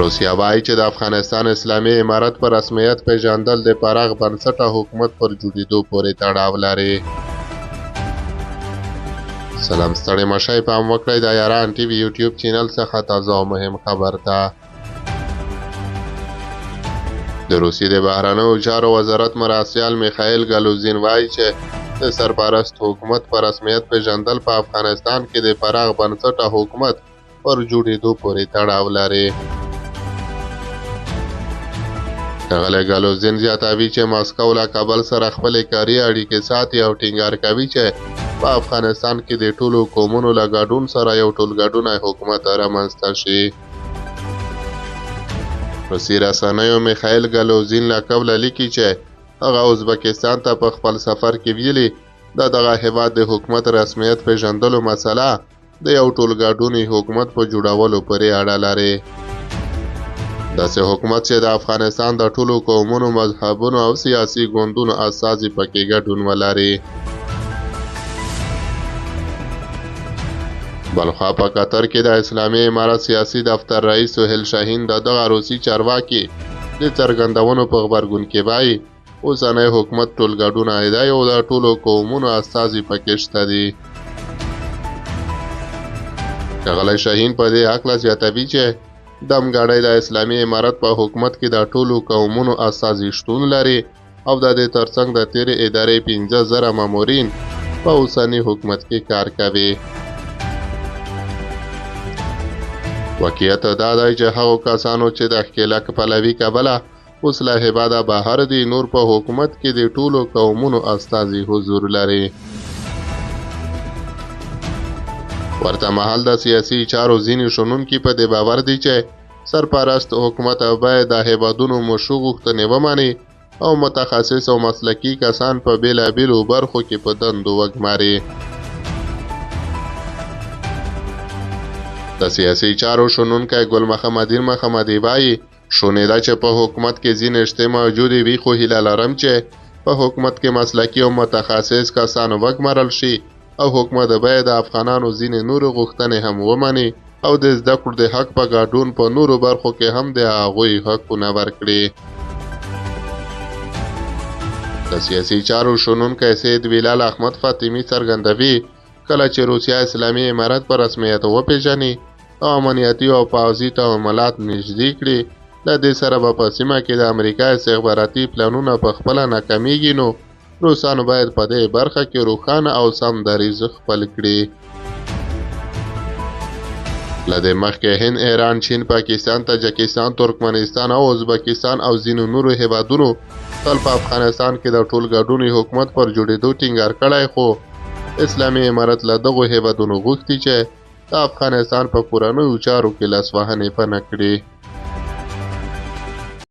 روسیه وایي چې د افغانستان اسلامي امارت په رسمیت پیژندل د پراخ بنسټه حکومت پر جوړېدو پورې تړاو لري. سلام ستړي مشئ پام وکړئ د یاران ټي وي یوټیوب چینل څخه تازه او مهم خبر ته. د روسیې د بهرنیو چارو وزارت مراسیال میخائیل ګالوزین وایي چې د سرپرست حکومت په رسمیت پیژندل په افغانستان کې د پراخ بنسټه حکومت پر جوړېدو پورې تړاو لري. ښاغلی ګالوزین زیاتوي چې ماسکو له کابل سره خپلې کاري اړیکې ساتي او ټینګار کوي چې په افغانستان کې د ټولو قومونو له ګډون سره یو ټولګډونی حکومت رامنځته شي. روسي رسنیو میخائیل ګالوزین له قبله لیکي چې هغه ازبکستان ته په خپل سفر کې ویلي دغه هیواد د حکومت رسمیت پیژندلو مسله د یو ټولګډوني حکومت په جوړولو پورې اړه لري. داسې حکومت چې د افغانستان د ټولو قومونو، مذهبونو او سیاسي ګوندونو استازي پکې ګډون ولري. بلخوا په قطر کې د اسلامي امارت سیاسي دفتر رئیس سهیل شاهین دغه روسي چارواکي د څرګندونو په غبرګون کې وایي اوسنی حکومت ټولګډونی دی او د ټولو قومونو استازي پکې شته دي. ښاغلی شاهین په دې هکله زیاتوي چې دمګړی د اسلامي امارت په حکومت کې د ټولو قومونو استازي شتون لري او د دې ترڅنګ د تیرې ادارې 15,000 مامورین په اوسني حکومت کې کار کوي. واقعیت دا دی چې هغو کسانو چې د ښکېلک پلوي کبله اوس له هېواده بهر دي نور په حکومت کې د ټولو قومونو استازي حضور لري. ورته مهال د سیاسي چارو ځینې شنونکي په دې باور دي چې سرپرست حکومت باید د هېوادونو مشروع غوښتنې ومني او متخصص او مسلکي کسان په بېلابېلو برخو کې په دندو وګماري. د سیاسي چارو شنونکی ګل محمدین محمدي وایي شونې ده چې په حکومت کې ځینې شتې موجودې وي، خو هیله لرم چې په حکومت کې مسلکي او متخصص کسان وګمارل شي او حکومت باید د افغانانو ځینې نورو غوښتنې هم ومني او د زده کړو د حق په ګډون په نورو برخو کې هم د هغوی حقونه ورکړي. د سیاسي چارو شنونکی سید بلال احمد فاطمي څرګندوي کله چې روسیه اسلامي امارت په رسمیت وپېژني او امنیتي او پوځي تعاملات نږدې کړي، له دې سره به په سیمه کې د امریکا استخباراتي پلانونه په خپله ناکامیږي. نو روسانو باید په دې برخه کې روښانه او سم دریځ خپل کړي. له دې مخکې هند، ایران، چین، پاکستان، تاجکستان، ترکمنستان او ازبکستان او ځینو نورو هیوادونو تل په افغانستان کې د ټولګډوني حکومت پر جوړېدو ټینګار کړی، خو اسلامي امارت له دغو هیوادونو غوښتي چې د افغانستان په کورنیو چارو کې لاسوهنې پنه کړي.